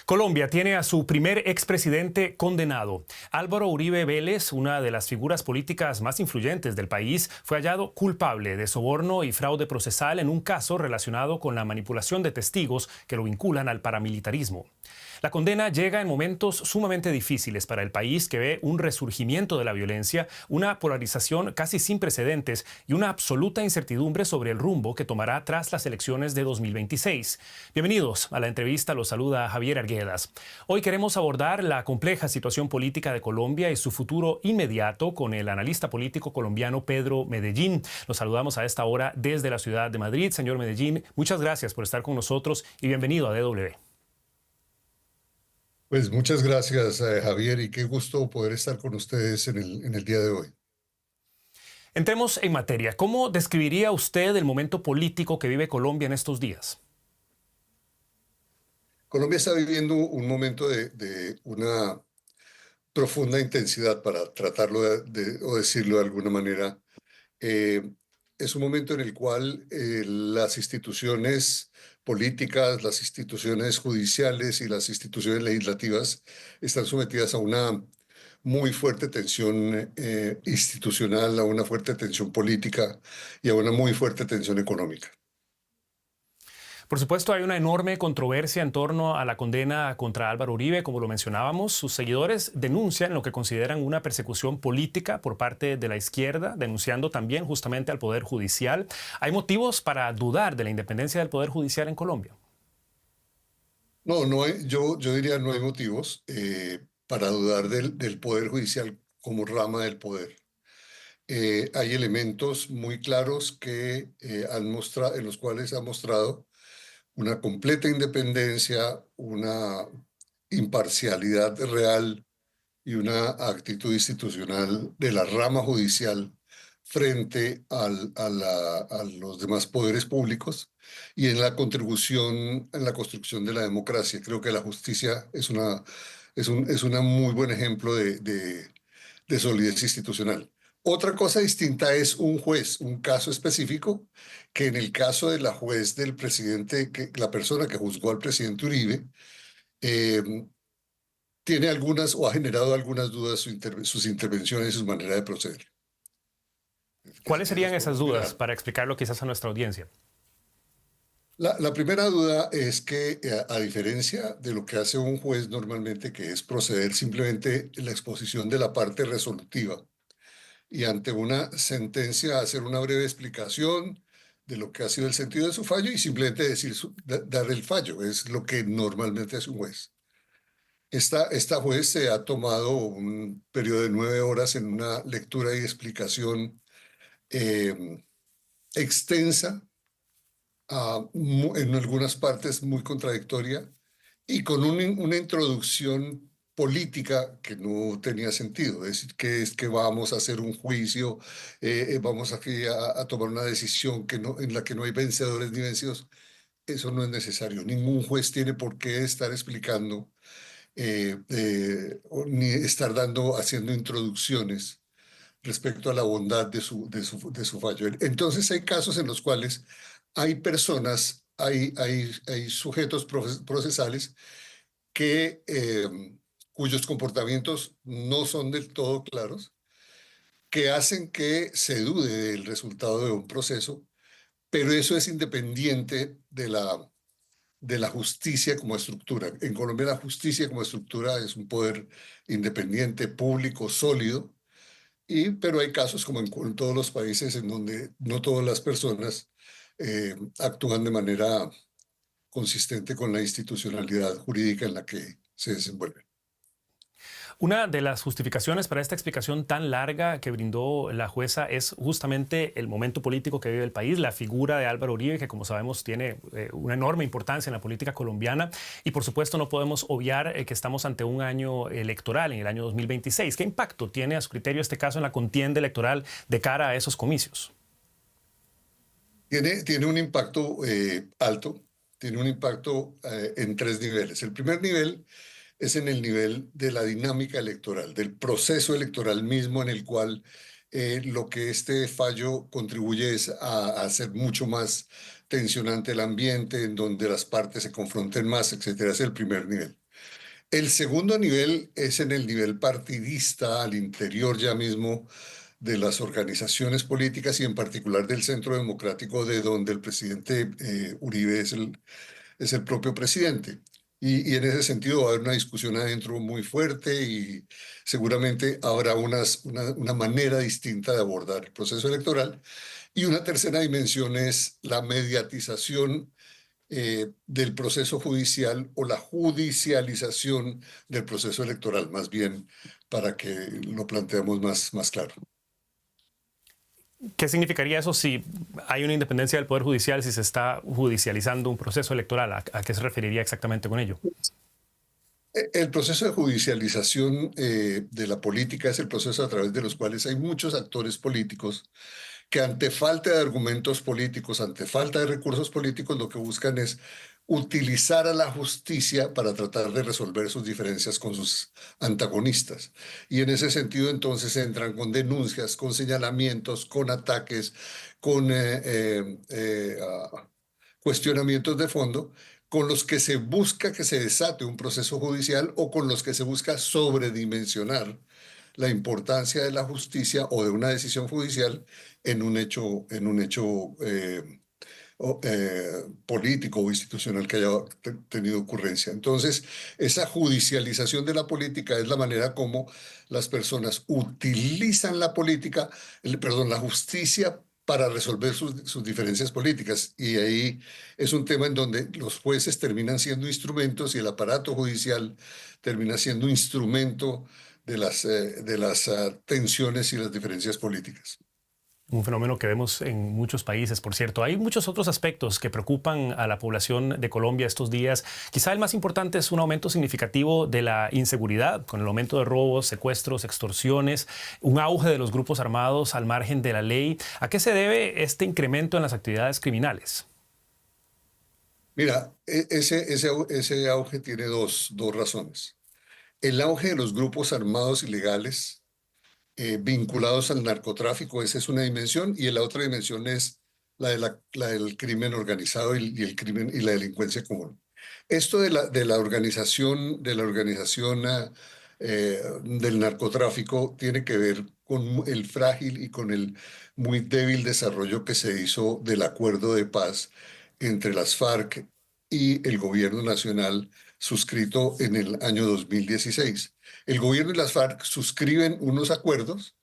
Colombia tiene a su primer expresidente condenado. Álvaro Uribe Vélez, una de las figuras políticas más influyentes del país, fue hallado culpable de soborno y fraude procesal en un caso relacionado con la manipulación de testigos que lo vinculan al paramilitarismo. La condena llega en momentos sumamente difíciles para el país, que ve un resurgimiento de la violencia, una polarización casi sin precedentes y una absoluta incertidumbre sobre el rumbo que tomará tras las elecciones de 2026. Bienvenidos a la entrevista, los saluda Javier Arguedas. Hoy queremos abordar la compleja situación política de Colombia y su futuro inmediato con el analista político colombiano Pedro Medellín. Los saludamos a esta hora desde la ciudad de Madrid. Señor Medellín, muchas gracias por estar con nosotros y bienvenido a DW. Pues muchas gracias, Javier, y qué gusto poder estar con ustedes en el día de hoy. Entremos en materia. ¿Cómo describiría usted el momento político que vive Colombia en estos días? Colombia está viviendo un momento de una profunda intensidad, para tratarlo o decirlo de alguna manera. Eh, es un momento en el cual las instituciones políticas, las instituciones judiciales y las instituciones legislativas están sometidas a una muy fuerte tensión institucional, a una fuerte tensión política y a una muy fuerte tensión económica. Por supuesto, hay una enorme controversia en torno a la condena contra Álvaro Uribe. Como lo mencionábamos, sus seguidores denuncian lo que consideran una persecución política por parte de la izquierda, denunciando también justamente al Poder Judicial. ¿Hay motivos para dudar de la independencia del Poder Judicial en Colombia? No, yo diría no hay motivos para dudar del Poder Judicial como rama del poder. Hay elementos muy claros que en los cuales ha mostrado una completa independencia, una imparcialidad real y una actitud institucional de la rama judicial frente a los demás poderes públicos y en la contribución, en la construcción de la democracia. Creo que la justicia es una muy buen ejemplo de solidez institucional. Otra cosa distinta es un juez, un caso específico, que en el caso de la juez del presidente, la persona que juzgó al presidente Uribe, eh, tiene algunas o ha generado algunas dudas sus intervenciones y su manera de proceder. ¿Cuáles serían Esas por esas un dudas lado. para explicarlo quizás a nuestra audiencia? La primera duda es que, a diferencia de lo que hace un juez normalmente, que es proceder simplemente en la exposición de la parte resolutiva, y ante una sentencia hacer una breve explicación de lo que ha sido el sentido de su fallo y simplemente dar el fallo, es lo que normalmente hace un juez. Esta juez se ha tomado un periodo de 9 horas en una lectura y explicación eh, extensa, en algunas partes muy contradictoria, y con una introducción política que no tenía sentido. Es decir, que es que vamos a hacer un juicio, vamos aquí a tomar una decisión en la que no hay vencedores ni vencidos. Eso no es necesario. Ningún juez tiene por qué estar explicando ni estar haciendo introducciones respecto a la bondad de su fallo. Entonces hay casos en los cuales hay personas, hay sujetos procesales cuyos comportamientos no son del todo claros, que hacen que se dude del resultado de un proceso, pero eso es independiente de la justicia como estructura. En Colombia la justicia como estructura es un poder independiente, público, sólido, pero hay casos, como en todos los países, en donde no todas las personas actúan de manera consistente con la institucionalidad jurídica en la que se desenvuelven. Una de las justificaciones para esta explicación tan larga que brindó la jueza es justamente el momento político que vive el país, la figura de Álvaro Uribe, que como sabemos tiene una enorme importancia en la política colombiana, y por supuesto no podemos obviar que estamos ante un año electoral, en el año 2026. ¿Qué impacto tiene a su criterio este caso en la contienda electoral de cara a esos comicios? Tiene un impacto alto, tiene un impacto en 3 niveles. El primer nivel es en el nivel de la dinámica electoral, del proceso electoral mismo, en el cual lo que este fallo contribuye es a hacer mucho más tensionante el ambiente, en donde las partes se confronten más, etcétera. Es el primer nivel. El segundo nivel es en el nivel partidista, al interior ya mismo de las organizaciones políticas y en particular del Centro Democrático, de donde el presidente Uribe es el propio presidente. Y en ese sentido va a haber una discusión adentro muy fuerte y seguramente habrá una manera distinta de abordar el proceso electoral. Y una tercera dimensión es la mediatización del proceso judicial o la judicialización del proceso electoral, más bien para que lo planteemos más claro. ¿Qué significaría eso si hay una independencia del Poder Judicial, si se está judicializando un proceso electoral? ¿A qué se referiría exactamente con ello? El proceso de judicialización de la política es el proceso a través de los cuales hay muchos actores políticos que ante falta de argumentos políticos, ante falta de recursos políticos, lo que buscan es utilizar a la justicia para tratar de resolver sus diferencias con sus antagonistas. Y en ese sentido, entonces, entran con denuncias, con señalamientos, con ataques, con cuestionamientos de fondo, con los que se busca que se desate un proceso judicial o con los que se busca sobredimensionar la importancia de la justicia o de una decisión judicial en un hecho político o institucional que haya tenido ocurrencia. Entonces, esa judicialización de la política es la manera como las personas utilizan la política, perdón, la justicia para resolver sus diferencias políticas. Y ahí es un tema en donde los jueces terminan siendo instrumentos y el aparato judicial termina siendo instrumento de las tensiones y las diferencias políticas. Un fenómeno que vemos en muchos países, por cierto. Hay muchos otros aspectos que preocupan a la población de Colombia estos días. Quizá el más importante es un aumento significativo de la inseguridad, con el aumento de robos, secuestros, extorsiones, un auge de los grupos armados al margen de la ley. ¿A qué se debe este incremento en las actividades criminales? Mira, ese auge tiene dos razones. El auge de los grupos armados ilegales vinculados al narcotráfico, esa es una dimensión, y la otra dimensión es la del crimen organizado y el crimen y la delincuencia común. Esto de la organización del narcotráfico tiene que ver con el frágil y con el muy débil desarrollo que se hizo del acuerdo de paz entre las FARC y el gobierno nacional suscrito en el año 2016. El gobierno y las FARC suscriben unos acuerdos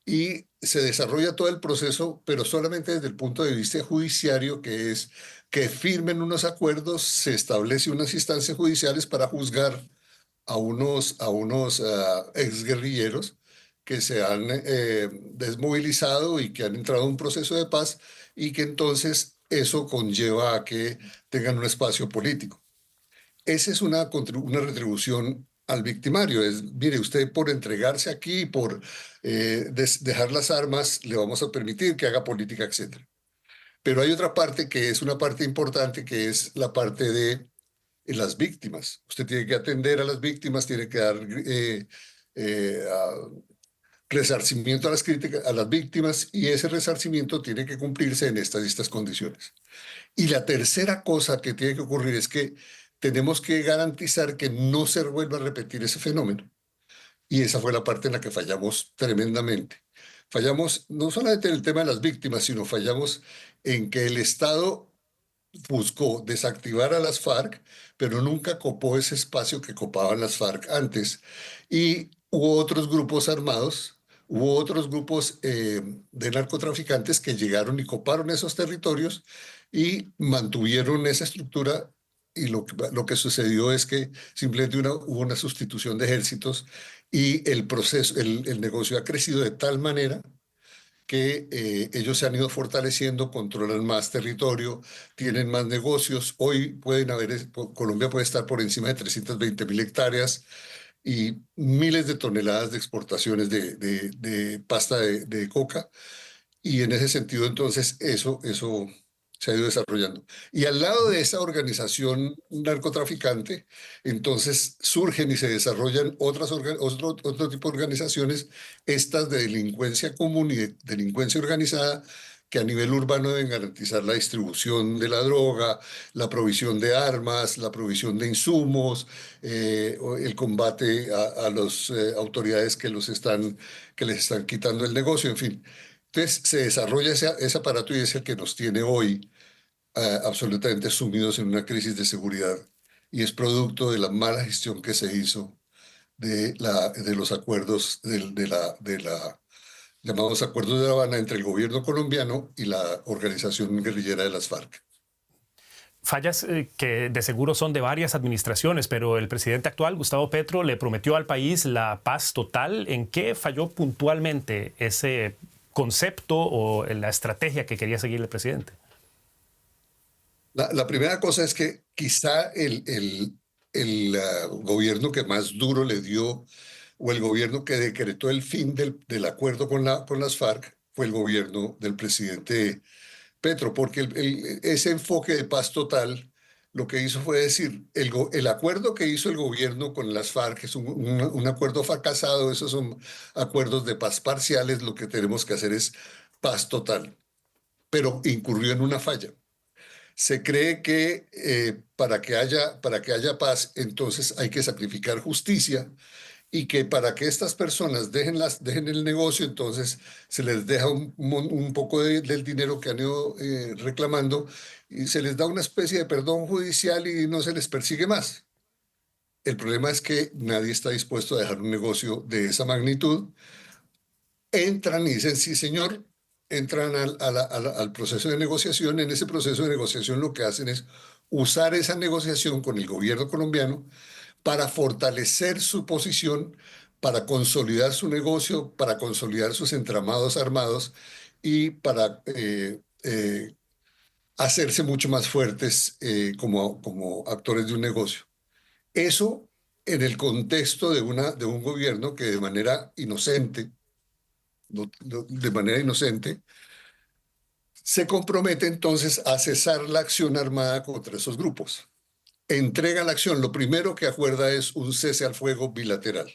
y se desarrolla todo el proceso, pero solamente desde el punto de vista judiciario, que es que firmen unos acuerdos, se establece unas instancias judiciales para juzgar a unos exguerrilleros que se han desmovilizado y que han entrado a un proceso de paz y que entonces eso conlleva a que tengan un espacio político. Esa es una retribución al victimario. Es, mire, usted por entregarse aquí, por dejar las armas, le vamos a permitir que haga política, etcétera. Pero hay otra parte que es una parte importante, que es la parte de las víctimas. Usted tiene que atender a las víctimas, tiene que dar resarcimiento a las víctimas y ese resarcimiento tiene que cumplirse en estas y estas condiciones. Y la tercera cosa que tiene que ocurrir es que tenemos que garantizar que no se vuelva a repetir ese fenómeno. Y esa fue la parte en la que fallamos tremendamente. Fallamos no solamente en el tema de las víctimas, sino fallamos en que el Estado buscó desactivar a las FARC, pero nunca copó ese espacio que copaban las FARC antes. Y hubo otros grupos armados, hubo otros grupos de narcotraficantes que llegaron y coparon esos territorios y mantuvieron esa estructura. Y lo que sucedió es que simplemente hubo una sustitución de ejércitos y el proceso, el negocio ha crecido de tal manera que ellos se han ido fortaleciendo, controlan más territorio, tienen más negocios. Hoy Colombia puede estar por encima de 320.000 hectáreas y miles de toneladas de exportaciones de pasta de coca. Y en ese sentido, entonces, eso se ha ido desarrollando. Y al lado de esa organización narcotraficante, entonces surgen y se desarrollan otro tipo de organizaciones, estas de delincuencia común y de delincuencia organizada, que a nivel urbano deben garantizar la distribución de la droga, la provisión de armas, la provisión de insumos, el combate a las autoridades que les están quitando el negocio, en fin. Entonces se desarrolla ese aparato y es el que nos tiene hoy absolutamente sumidos en una crisis de seguridad y es producto de la mala gestión que se hizo de los acuerdos llamados Acuerdos de La Habana entre el gobierno colombiano y la organización guerrillera de las FARC. Fallas que de seguro son de varias administraciones, pero el presidente actual, Gustavo Petro, le prometió al país la paz total. ¿En qué falló puntualmente ese concepto o la estrategia que quería seguir el presidente? La primera cosa es que quizá el gobierno que más duro le dio o el gobierno que decretó el fin del acuerdo con las FARC fue el gobierno del presidente Petro, porque ese enfoque de paz total lo que hizo fue decir, el acuerdo que hizo el gobierno con las FARC es un acuerdo fracasado, esos son acuerdos de paz parciales, lo que tenemos que hacer es paz total, pero incurrió en una falla. Se cree que para que haya paz, entonces hay que sacrificar justicia y que para que estas personas dejen el negocio, entonces se les deja un poco del dinero que han ido reclamando y se les da una especie de perdón judicial y no se les persigue más. El problema es que nadie está dispuesto a dejar un negocio de esa magnitud. Entran y dicen, sí, señor, entran al proceso de negociación. En ese proceso de negociación lo que hacen es usar esa negociación con el gobierno colombiano para fortalecer su posición, para consolidar su negocio, para consolidar sus entramados armados y para hacerse mucho más fuertes como actores de un negocio. Eso en el contexto de un gobierno que de manera inocente, de manera inocente, se compromete entonces a cesar la acción armada contra esos grupos. Entrega la acción. Lo primero que acuerda es un cese al fuego bilateral.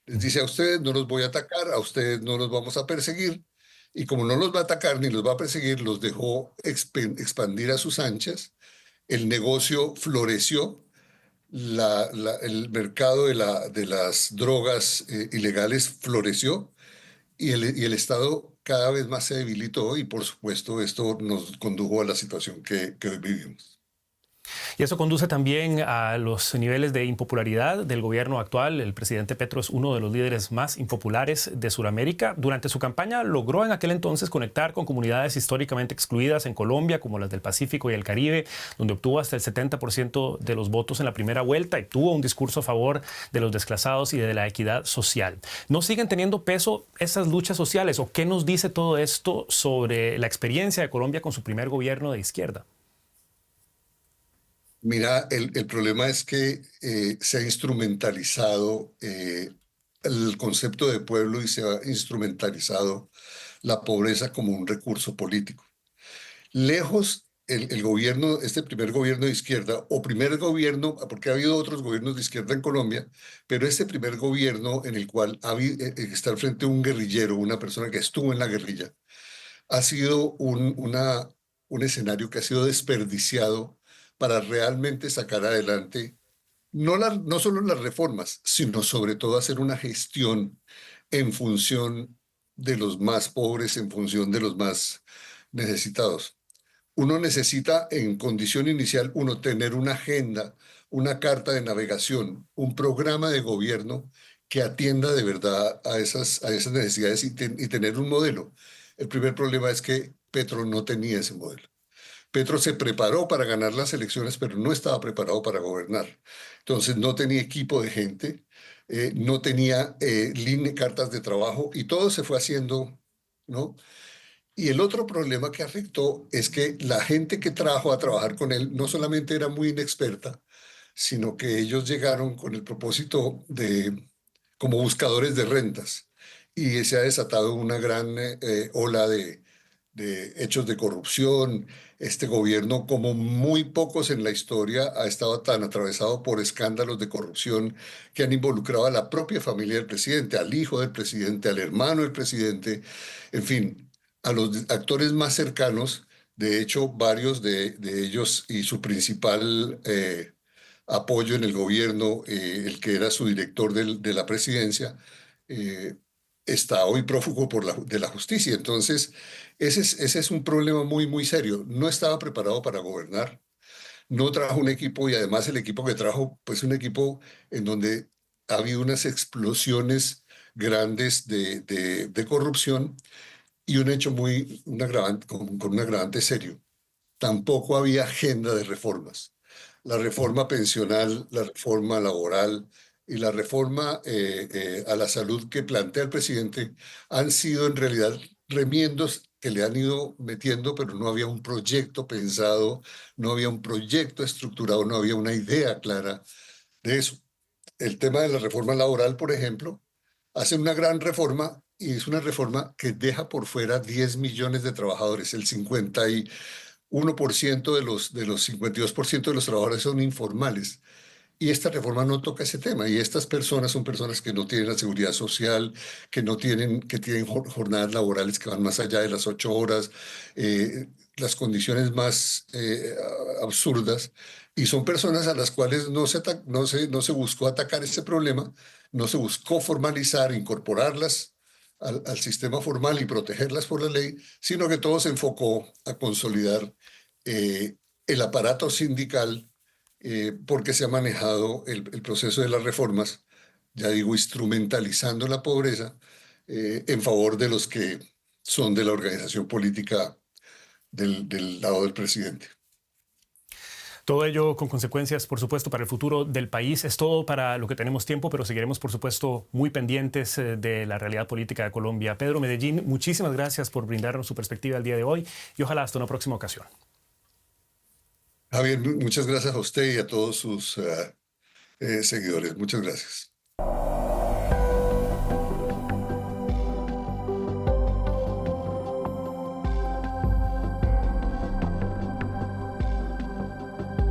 Les dice a ustedes no los voy a atacar, a ustedes no los vamos a perseguir, y como no los va a atacar ni los va a perseguir, los dejó expandir a sus anchas, el negocio floreció, el mercado de las drogas ilegales floreció y el Estado cada vez más se debilitó y por supuesto esto nos condujo a la situación que hoy vivimos. Y eso conduce también a los niveles de impopularidad del gobierno actual. El presidente Petro es uno de los líderes más impopulares de Sudamérica. Durante su campaña logró en aquel entonces conectar con comunidades históricamente excluidas en Colombia, como las del Pacífico y el Caribe, donde obtuvo hasta el 70% de los votos en la primera vuelta y tuvo un discurso a favor de los desplazados y de la equidad social. ¿No siguen teniendo peso esas luchas sociales? ¿O qué nos dice todo esto sobre la experiencia de Colombia con su primer gobierno de izquierda? Mira, el problema es que se ha instrumentalizado el concepto de pueblo y se ha instrumentalizado la pobreza como un recurso político. Lejos el gobierno, este primer gobierno de izquierda, o primer gobierno, porque ha habido otros gobiernos de izquierda en Colombia, pero este primer gobierno en el cual está al frente un guerrillero, una persona que estuvo en la guerrilla, ha sido un escenario que ha sido desperdiciado para realmente sacar adelante no solo las reformas, sino sobre todo hacer una gestión en función de los más pobres, en función de los más necesitados. Uno necesita en condición inicial, uno tener una agenda, una carta de navegación, un programa de gobierno que atienda de verdad a esas necesidades y tener un modelo. El primer problema es que Petro no tenía ese modelo. Petro se preparó para ganar las elecciones, pero no estaba preparado para gobernar. Entonces no tenía equipo de gente, no tenía cartas de trabajo y todo se fue haciendo, ¿no? Y el otro problema que afectó es que la gente que trajo a trabajar con él no solamente era muy inexperta, sino que ellos llegaron con el propósito de como buscadores de rentas y se ha desatado una gran ola de hechos de corrupción. Este gobierno, como muy pocos en la historia, ha estado tan atravesado por escándalos de corrupción que han involucrado a la propia familia del presidente, al hijo del presidente, al hermano del presidente, en fin, a los actores más cercanos. De hecho, varios de ellos y su principal apoyo en el gobierno, el que era su director de la presidencia, eh, está hoy prófugo de la justicia. Entonces, ese es un problema muy, muy serio. No estaba preparado para gobernar, no trajo un equipo y además el equipo que trajo, pues un equipo en donde ha habido unas explosiones grandes de corrupción y un hecho con un agravante serio. Tampoco había agenda de reformas. La reforma pensional, la reforma laboral y la reforma a la salud que plantea el presidente han sido en realidad remiendos que le han ido metiendo, pero no había un proyecto pensado, no había un proyecto estructurado, no había una idea clara de eso. El tema de la reforma laboral, por ejemplo, hace una gran reforma y es una reforma que deja por fuera 10 millones de trabajadores, el 51% de los 52% de los trabajadores son informales. Y esta reforma no toca ese tema. Y estas personas son personas que no tienen la seguridad social, que tienen jornadas laborales que van más allá de las 8 horas, las condiciones más absurdas. Y son personas a las cuales no se buscó atacar ese problema, no se buscó formalizar, incorporarlas al sistema formal y protegerlas por la ley, sino que todo se enfocó a consolidar el aparato sindical, porque se ha manejado el proceso de las reformas, ya digo, instrumentalizando la pobreza en favor de los que son de la organización política del lado del presidente. Todo ello con consecuencias, por supuesto, para el futuro del país. Es todo para lo que tenemos tiempo, pero seguiremos, por supuesto, muy pendientes de la realidad política de Colombia. Pedro Medellín, muchísimas gracias por brindarnos su perspectiva el día de hoy y ojalá hasta una próxima ocasión. Javier, muchas gracias a usted y a todos sus seguidores. Muchas gracias.